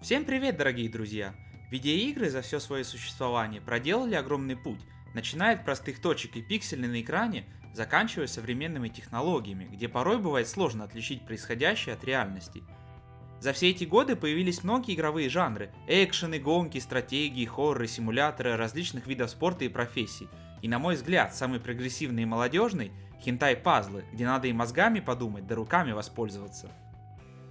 Всем привет, дорогие друзья! Видеоигры за все свое существование проделали огромный путь, начиная от простых точек и пикселей на экране, заканчивая современными технологиями, где порой бывает сложно отличить происходящее от реальности. За все эти годы появились многие игровые жанры – экшены, гонки, стратегии, хорроры, симуляторы различных видов спорта и профессий. И на мой взгляд, самый прогрессивный и молодежный – хентай-пазлы, где надо и мозгами подумать, да руками воспользоваться.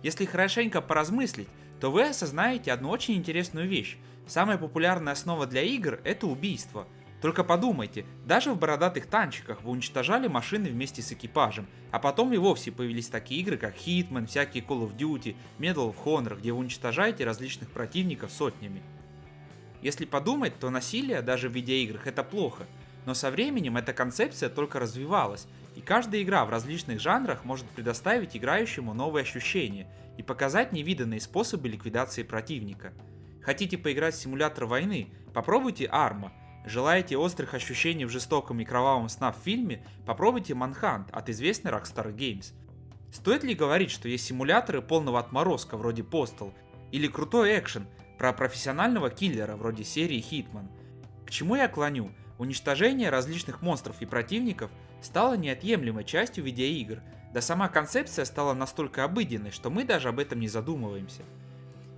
Если хорошенько поразмыслить, то вы осознаете одну очень интересную вещь. Самая популярная основа для игр – это убийство. Только подумайте, даже в бородатых танчиках вы уничтожали машины вместе с экипажем, а потом и вовсе появились такие игры, как Hitman, всякие Call of Duty, Medal of Honor, где вы уничтожаете различных противников сотнями. Если подумать, то насилие даже в видеоиграх это плохо, но со временем эта концепция только развивалась, и каждая игра в различных жанрах может предоставить играющему новые ощущения и показать невиданные способы ликвидации противника. Хотите поиграть в симулятор войны? Попробуйте Arma. Желаете острых ощущений в жестоком и кровавом снаф-фильме? Попробуйте Manhunt от известной Rockstar Games. Стоит ли говорить, что есть симуляторы полного отморозка вроде Postal, или крутой экшен про профессионального киллера вроде серии Hitman? К чему я клоню? Уничтожение различных монстров и противников стало неотъемлемой частью видеоигр, да сама концепция стала настолько обыденной, что мы даже об этом не задумываемся.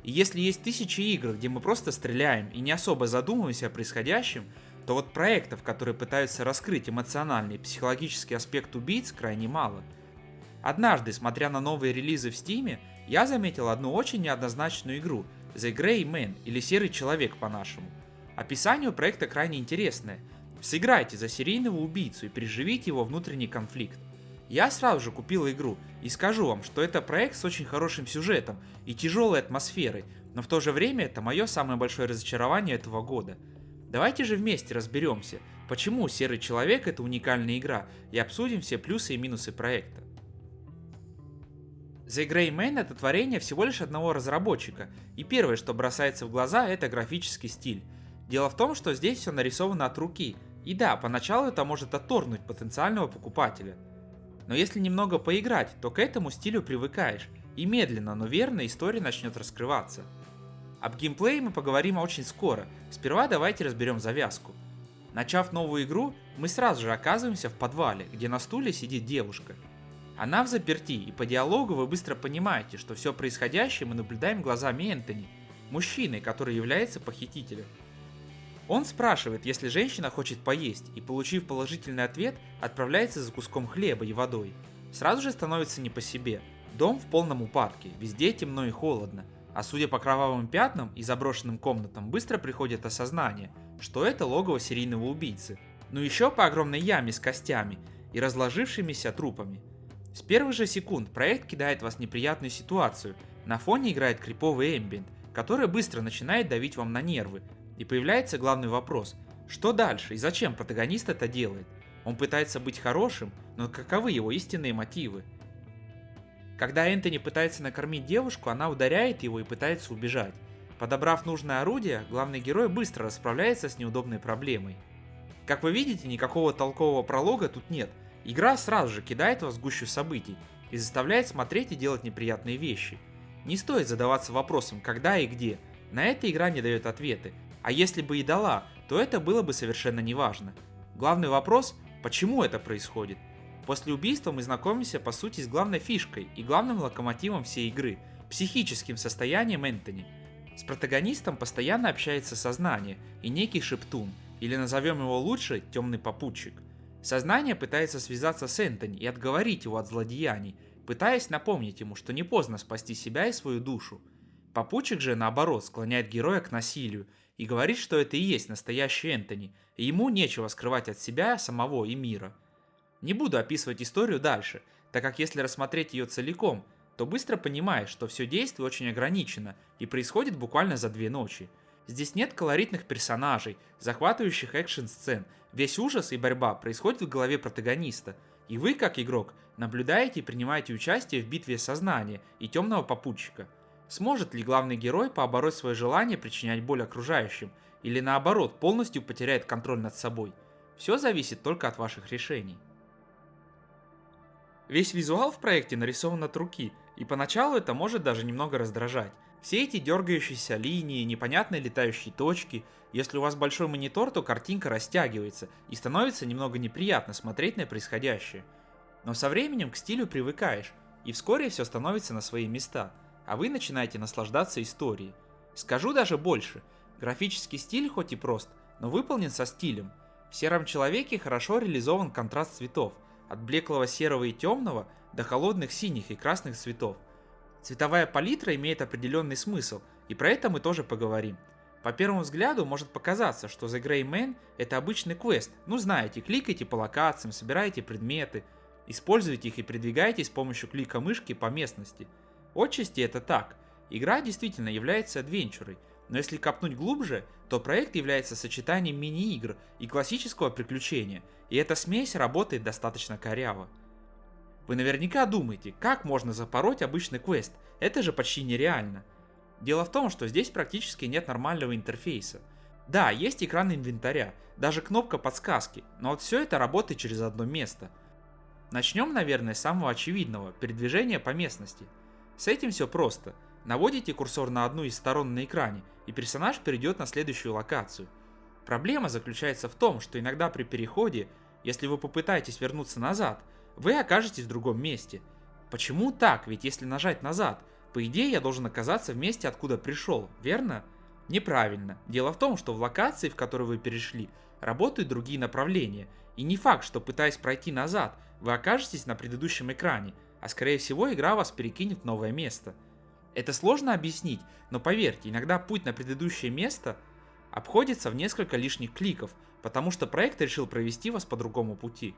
И если есть тысячи игр, где мы просто стреляем и не особо задумываемся о происходящем, то вот проектов, которые пытаются раскрыть эмоциональный и психологический аспект убийц, крайне мало. Однажды, смотря на новые релизы в Steam, я заметил одну очень неоднозначную игру The Grey Man или Серый Человек по-нашему. Описание у проекта крайне интересное. Сыграйте за серийного убийцу и переживите его внутренний конфликт. Я сразу же купил игру и скажу вам, что это проект с очень хорошим сюжетом и тяжелой атмосферой, но в то же время это мое самое большое разочарование этого года. Давайте же вместе разберемся, почему Серый Человек это уникальная игра, и обсудим все плюсы и минусы проекта. The Grey Man это творение всего лишь одного разработчика, и первое, что бросается в глаза, это графический стиль. Дело в том, что здесь все нарисовано от руки, и да, поначалу это может отторгнуть потенциального покупателя. Но если немного поиграть, то к этому стилю привыкаешь, и медленно, но верно история начнет раскрываться. Об геймплее мы поговорим очень скоро, сперва давайте разберем завязку. Начав новую игру, мы сразу же оказываемся в подвале, где на стуле сидит девушка. Она в заперти, и по диалогу вы быстро понимаете, что все происходящее мы наблюдаем глазами Энтони, мужчины, который является похитителем. Он спрашивает, если женщина хочет поесть, и получив положительный ответ, отправляется за куском хлеба и водой. Сразу же становится не по себе. Дом в полном упадке, везде темно и холодно. А судя по кровавым пятнам и заброшенным комнатам, быстро приходит осознание, что это логово серийного убийцы. Ну еще по огромной яме с костями и разложившимися трупами. С первых же секунд проект кидает вас в неприятную ситуацию. На фоне играет криповый эмбиент, который быстро начинает давить вам на нервы. И появляется главный вопрос: что дальше и зачем протагонист это делает? Он пытается быть хорошим, но каковы его истинные мотивы? Когда Энтони пытается накормить девушку, она ударяет его и пытается убежать. Подобрав нужное орудие, главный герой быстро расправляется с неудобной проблемой. Как вы видите, никакого толкового пролога тут нет. Игра сразу же кидает вас в гущу событий и заставляет смотреть и делать неприятные вещи. Не стоит задаваться вопросом, когда и где. На это игра не дает ответы. А если бы и дала, то это было бы совершенно неважно. Главный вопрос – почему это происходит? После убийства мы знакомимся по сути с главной фишкой и главным локомотивом всей игры – психическим состоянием Энтони. С протагонистом постоянно общается сознание и некий шептун, или назовем его лучше темный попутчик. Сознание пытается связаться с Энтони и отговорить его от злодеяний, пытаясь напомнить ему, что не поздно спасти себя и свою душу. Попутчик же, наоборот, склоняет героя к насилию и говорит, что это и есть настоящий Энтони, и ему нечего скрывать от себя самого и мира. Не буду описывать историю дальше, так как если рассмотреть ее целиком, то быстро понимаешь, что все действие очень ограничено и происходит буквально за 2 ночи. Здесь нет колоритных персонажей, захватывающих экшн-сцен, весь ужас и борьба происходит в голове протагониста, и вы, как игрок, наблюдаете и принимаете участие в битве сознания и темного попутчика. Сможет ли главный герой побороть свое желание причинять боль окружающим, или наоборот полностью потеряет контроль над собой? Все зависит только от ваших решений. Весь визуал в проекте нарисован от руки, и поначалу это может даже немного раздражать. Все эти дергающиеся линии, непонятные летающие точки, если у вас большой монитор, то картинка растягивается и становится немного неприятно смотреть на происходящее. Но со временем к стилю привыкаешь, и вскоре все становится на свои места, а вы начинаете наслаждаться историей. Скажу даже больше, графический стиль хоть и прост, но выполнен со стилем. В сером человеке хорошо реализован контраст цветов, от блеклого серого и темного до холодных синих и красных цветов. Цветовая палитра имеет определенный смысл, и про это мы тоже поговорим. По первому взгляду может показаться, что The Gray Man это обычный квест, ну знаете, кликайте по локациям, собираете предметы, используйте их и передвигаетесь с помощью клика мышки по местности. Отчасти это так, игра действительно является адвенчурой, но если копнуть глубже, то проект является сочетанием мини-игр и классического приключения, и эта смесь работает достаточно коряво. Вы наверняка думаете, как можно запороть обычный квест, это же почти нереально. Дело в том, что здесь практически нет нормального интерфейса. Да, есть экран инвентаря, даже кнопка подсказки, но вот все это работает через одно место. Начнем, наверное, с самого очевидного – передвижения по местности. С этим все просто. Наводите курсор на одну из сторон на экране, и персонаж перейдет на следующую локацию. Проблема заключается в том, что иногда при переходе, если вы попытаетесь вернуться назад, вы окажетесь в другом месте. Почему так? Ведь если нажать назад, по идее я должен оказаться в месте, откуда пришел, верно? Неправильно. Дело в том, что в локации, в которую вы перешли, работают другие направления, и не факт, что пытаясь пройти назад, вы окажетесь на предыдущем экране, а скорее всего игра вас перекинет в новое место. Это сложно объяснить, но поверьте, иногда путь на предыдущее место обходится в несколько лишних кликов, потому что проект решил провести вас по другому пути.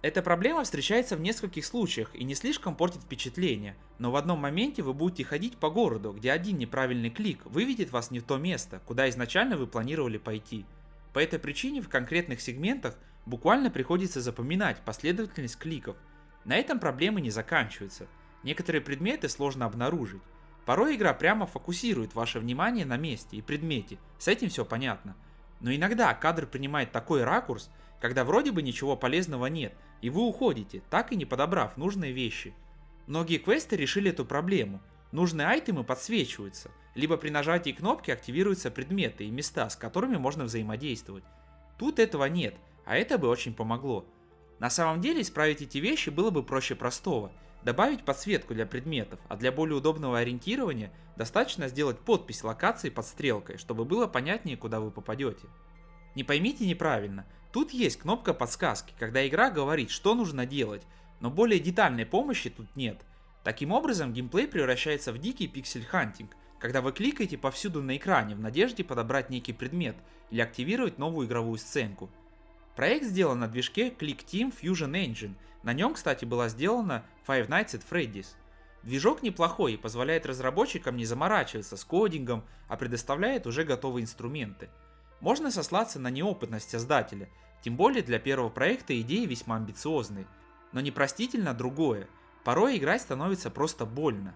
Эта проблема встречается в нескольких случаях и не слишком портит впечатление, но в одном моменте вы будете ходить по городу, где один неправильный клик выведет вас не в то место, куда изначально вы планировали пойти. По этой причине в конкретных сегментах буквально приходится запоминать последовательность кликов. На этом проблемы не заканчиваются. Некоторые предметы сложно обнаружить. Порой игра прямо фокусирует ваше внимание на месте и предмете, с этим все понятно. Но иногда кадр принимает такой ракурс, когда вроде бы ничего полезного нет, и вы уходите, так и не подобрав нужные вещи. Многие квесты решили эту проблему. Нужные айтемы подсвечиваются, либо при нажатии кнопки активируются предметы и места, с которыми можно взаимодействовать. Тут этого нет, а это бы очень помогло. На самом деле исправить эти вещи было бы проще простого. Добавить подсветку для предметов, а для более удобного ориентирования достаточно сделать подпись локации под стрелкой, чтобы было понятнее, куда вы попадете. Не поймите неправильно, тут есть кнопка подсказки, когда игра говорит, что нужно делать, но более детальной помощи тут нет. Таким образом, геймплей превращается в дикий пиксель-хантинг, когда вы кликаете повсюду на экране в надежде подобрать некий предмет или активировать новую игровую сценку. Проект сделан на движке Click Team Fusion Engine, на нем, кстати, была сделана Five Nights at Freddy's. Движок неплохой и позволяет разработчикам не заморачиваться с кодингом, а предоставляет уже готовые инструменты. Можно сослаться на неопытность создателя, тем более для первого проекта идеи весьма амбициозные. Но непростительно другое, порой играть становится просто больно.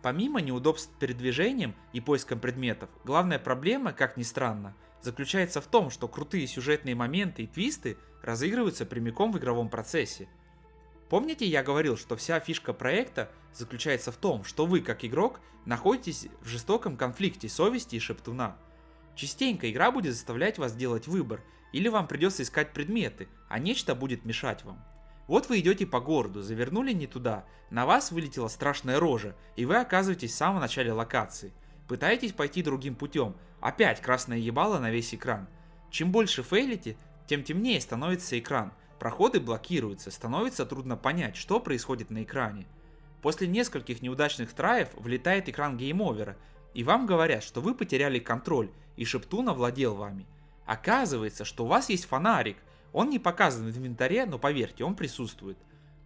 Помимо неудобств с передвижением и поиском предметов, главная проблема, как ни странно, заключается в том, что крутые сюжетные моменты и твисты разыгрываются прямиком в игровом процессе. Помните, я говорил, что вся фишка проекта заключается в том, что вы, как игрок, находитесь в жестоком конфликте совести и шептуна. Частенько игра будет заставлять вас делать выбор, или вам придется искать предметы, а нечто будет мешать вам. Вот вы идете по городу, завернули не туда, на вас вылетела страшная рожа, и вы оказываетесь в самом начале локации. Пытаетесь пойти другим путем, опять красное ебало на весь экран. Чем больше фейлите, тем темнее становится экран. Проходы блокируются, становится трудно понять, что происходит на экране. После нескольких неудачных траев влетает экран гейм-овера, и вам говорят, что вы потеряли контроль, и шептун овладел вами. Оказывается, что у вас есть фонарик, он не показан в инвентаре, но поверьте, он присутствует.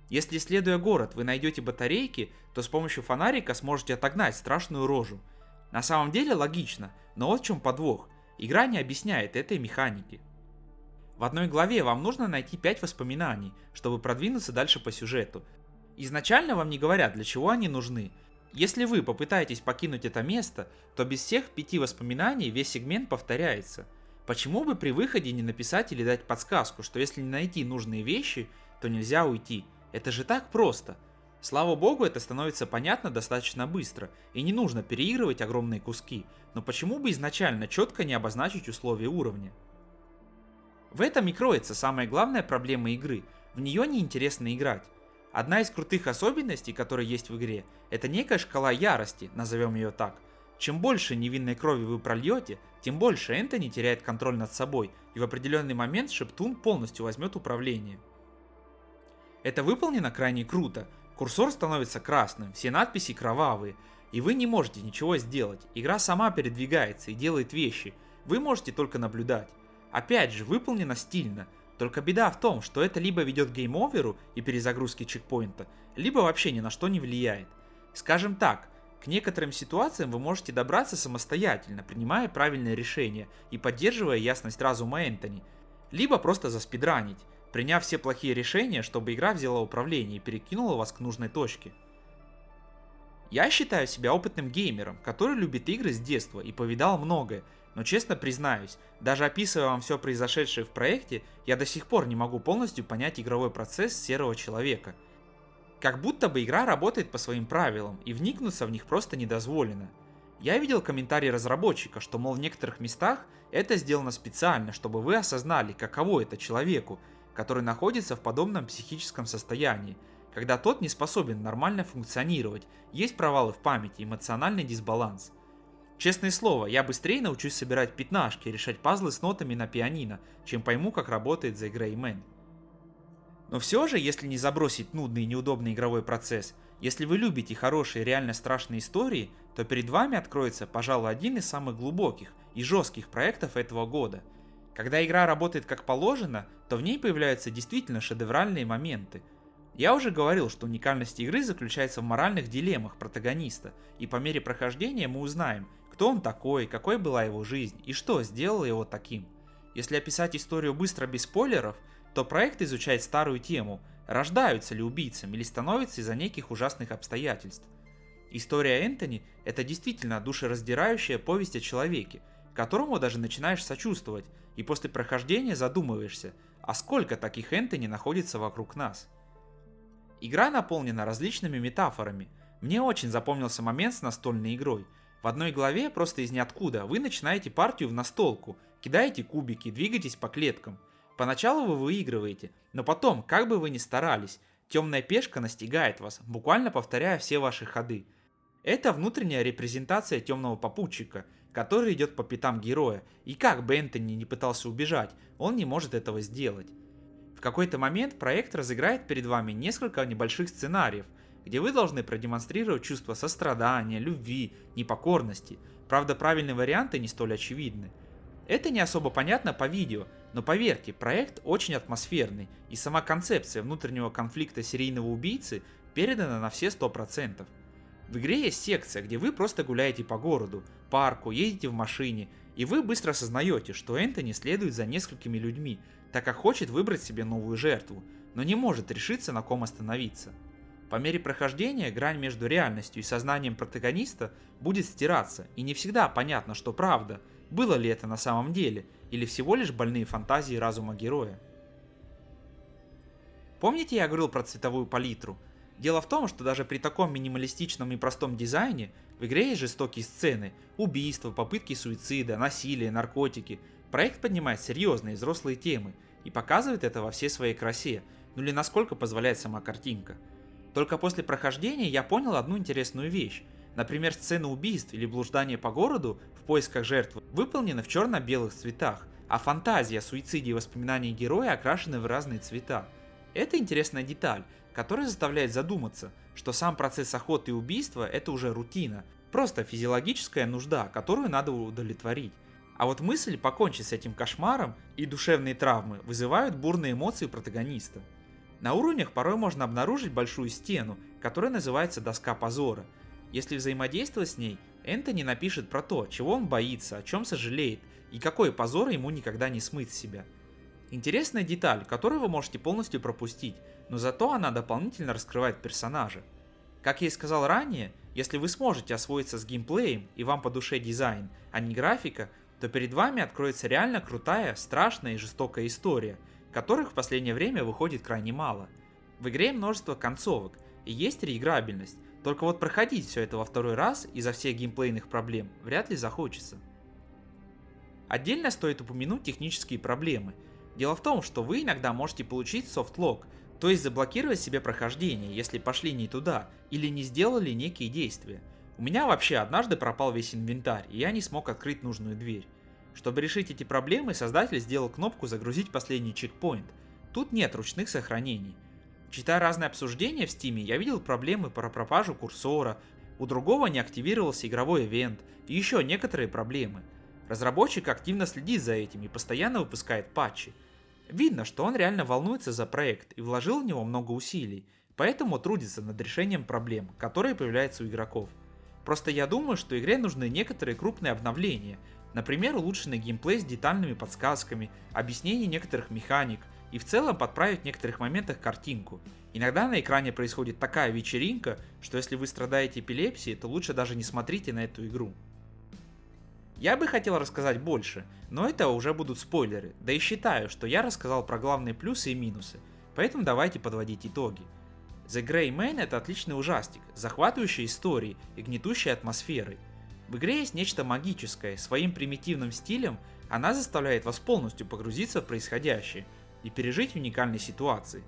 Если, исследуя город, вы найдете батарейки, то с помощью фонарика сможете отогнать страшную рожу. На самом деле логично, но вот в чем подвох, игра не объясняет этой механики. В одной главе вам нужно найти 5 воспоминаний, чтобы продвинуться дальше по сюжету. Изначально вам не говорят, для чего они нужны. Если вы попытаетесь покинуть это место, то без всех 5 воспоминаний весь сегмент повторяется. Почему бы при выходе не написать или дать подсказку, что если не найти нужные вещи, то нельзя уйти? Это же так просто. Слава богу, это становится понятно достаточно быстро, и не нужно переигрывать огромные куски, но почему бы изначально четко не обозначить условия уровня? В этом и кроется самая главная проблема игры, в нее неинтересно играть. Одна из крутых особенностей, которые есть в игре, это некая шкала ярости, назовем ее так. Чем больше невинной крови вы прольете, тем больше Энтони теряет контроль над собой, и в определенный момент Шептун полностью возьмет управление. Это выполнено крайне круто, курсор становится красным, все надписи кровавые, и вы не можете ничего сделать, игра сама передвигается и делает вещи, вы можете только наблюдать. Опять же, выполнено стильно, только беда в том, что это либо ведет к гейм-оверу и перезагрузке чекпоинта, либо вообще ни на что не влияет. Скажем так, к некоторым ситуациям вы можете добраться самостоятельно, принимая правильные решения и поддерживая ясность разума Энтони, либо просто заспидранить, приняв все плохие решения, чтобы игра взяла управление и перекинула вас к нужной точке. Я считаю себя опытным геймером, который любит игры с детства и повидал многое, но честно признаюсь, даже описывая вам все произошедшее в проекте, я до сих пор не могу полностью понять игровой процесс Серого Человека. Как будто бы игра работает по своим правилам, и вникнуться в них просто недозволено. Я видел комментарии разработчика, что мол в некоторых местах это сделано специально, чтобы вы осознали, каково это человеку, который находится в подобном психическом состоянии, когда тот не способен нормально функционировать, есть провалы в памяти, эмоциональный дисбаланс. Честное слово, я быстрее научусь собирать пятнашки и решать пазлы с нотами на пианино, чем пойму, как работает The Gray Man. Но все же, если не забросить нудный и неудобный игровой процесс, если вы любите хорошие реально страшные истории, то перед вами откроется, пожалуй, один из самых глубоких и жестких проектов этого года. Когда игра работает как положено, то в ней появляются действительно шедевральные моменты. Я уже говорил, что уникальность игры заключается в моральных дилеммах протагониста, и по мере прохождения мы узнаем, кто он такой, какой была его жизнь и что сделало его таким. Если описать историю быстро без спойлеров, то проект изучает старую тему, рождаются ли убийцами или становятся из-за неких ужасных обстоятельств. История Энтони – это действительно душераздирающая повесть о человеке, которому даже начинаешь сочувствовать, и после прохождения задумываешься, а сколько таких Энтони находится вокруг нас. Игра наполнена различными метафорами. Мне очень запомнился момент с настольной игрой. В одной главе просто из ниоткуда вы начинаете партию в настолку, кидаете кубики, двигаетесь по клеткам. Поначалу вы выигрываете, но потом, как бы вы ни старались, темная пешка настигает вас, буквально повторяя все ваши ходы. Это внутренняя репрезентация темного попутчика, который идет по пятам героя, и как бы Энтони не пытался убежать, он не может этого сделать. В какой-то момент проект разыграет перед вами несколько небольших сценариев, где вы должны продемонстрировать чувство сострадания, любви, непокорности, правда правильные варианты не столь очевидны. Это не особо понятно по видео, но поверьте, проект очень атмосферный, и сама концепция внутреннего конфликта серийного убийцы передана на все 100%. В игре есть секция, где вы просто гуляете по городу, парку, едете в машине, и вы быстро осознаете, что Энтони следует за несколькими людьми, так как хочет выбрать себе новую жертву, но не может решиться, на ком остановиться. По мере прохождения грань между реальностью и сознанием протагониста будет стираться, и не всегда понятно, что правда, было ли это на самом деле, или всего лишь больные фантазии разума героя. Помните, я говорил про цветовую палитру? Дело в том, что даже при таком минималистичном и простом дизайне в игре есть жестокие сцены, убийства, попытки суицида, насилие, наркотики. Проект поднимает серьезные взрослые темы и показывает это во всей своей красе, ну или насколько позволяет сама картинка. Только после прохождения я понял одну интересную вещь. Например, сцены убийств или блуждания по городу в поисках жертвы выполнены в черно-белых цветах, а фантазия о суициде и воспоминания героя окрашены в разные цвета. Это интересная деталь, которая заставляет задуматься, что сам процесс охоты и убийства – это уже рутина, просто физиологическая нужда, которую надо удовлетворить. А вот мысль покончить с этим кошмаром и душевные травмы вызывают бурные эмоции протагониста. На уровнях порой можно обнаружить большую стену, которая называется доска позора. Если взаимодействовать с ней, Энтони напишет про то, чего он боится, о чем сожалеет и какой позор ему никогда не смыть с себя. Интересная деталь, которую вы можете полностью пропустить, но зато она дополнительно раскрывает персонажа. Как я и сказал ранее, если вы сможете освоиться с геймплеем и вам по душе дизайн, а не графика, то перед вами откроется реально крутая, страшная и жестокая история, которых в последнее время выходит крайне мало. В игре множество концовок, и есть реиграбельность. Только вот проходить все это во второй раз из-за всех геймплейных проблем вряд ли захочется. Отдельно стоит упомянуть технические проблемы. Дело в том, что вы иногда можете получить софтлок, то есть заблокировать себе прохождение, если пошли не туда или не сделали некие действия. У меня вообще однажды пропал весь инвентарь, и я не смог открыть нужную дверь. Чтобы решить эти проблемы, создатель сделал кнопку «Загрузить последний чекпоинт». Тут нет ручных сохранений. Читая разные обсуждения в Стиме, я видел проблемы про пропажу курсора, у другого не активировался игровой ивент и еще некоторые проблемы. Разработчик активно следит за этим и постоянно выпускает патчи. Видно, что он реально волнуется за проект и вложил в него много усилий, поэтому трудится над решением проблем, которые появляются у игроков. Просто я думаю, что игре нужны некоторые крупные обновления, например, улучшенный геймплей с детальными подсказками, объяснение некоторых механик и в целом подправить в некоторых моментах картинку. Иногда на экране происходит такая вечеринка, что если вы страдаете эпилепсией, то лучше даже не смотрите на эту игру. Я бы хотел рассказать больше, но это уже будут спойлеры, да и считаю, что я рассказал про главные плюсы и минусы, поэтому давайте подводить итоги. The Grey Man — это отличный ужастик, захватывающий историей и гнетущей атмосферой. В игре есть нечто магическое, своим примитивным стилем она заставляет вас полностью погрузиться в происходящее и пережить уникальные ситуации.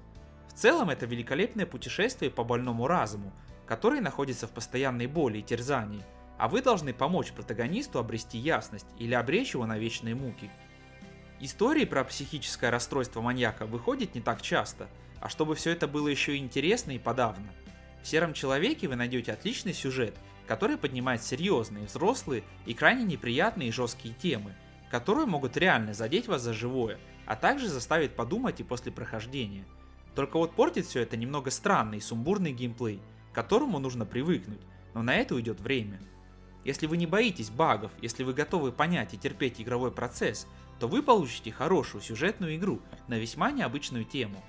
В целом это великолепное путешествие по больному разуму, который находится в постоянной боли и терзании, а вы должны помочь протагонисту обрести ясность или обречь его на вечные муки. Истории про психическое расстройство маньяка выходят не так часто, а чтобы все это было еще и интересно и подавно. В «Сером человеке» вы найдете отличный сюжет, который поднимает серьезные, взрослые и крайне неприятные и жесткие темы, которые могут реально задеть вас за живое, а также заставить подумать и после прохождения. Только вот портит все это немного странный и сумбурный геймплей, к которому нужно привыкнуть, но на это уйдет время. Если вы не боитесь багов, если вы готовы понять и терпеть игровой процесс, то вы получите хорошую сюжетную игру на весьма необычную тему.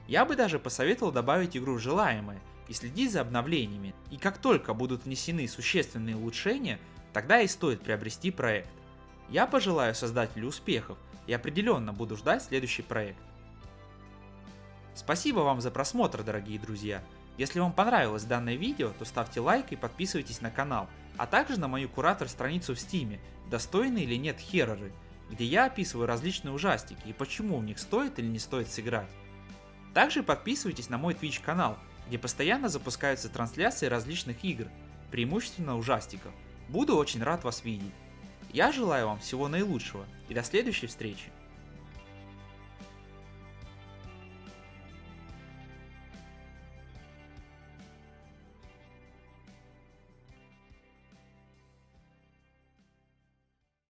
Я бы даже посоветовал добавить игру в желаемое и следить за обновлениями, и как только будут внесены существенные улучшения, тогда и стоит приобрести проект. Я пожелаю создателю успехов и определенно буду ждать следующий проект. Спасибо вам за просмотр, дорогие друзья. Если вам понравилось данное видео, то ставьте лайк и подписывайтесь на канал, а также на мою куратор-страницу в Стиме «Достойны или нет хорроры», где я описываю различные ужастики и почему в них стоит или не стоит сыграть. Также подписывайтесь на мой Twitch канал, где постоянно запускаются трансляции различных игр, преимущественно ужастиков. Буду очень рад вас видеть. Я желаю вам всего наилучшего и до следующей встречи.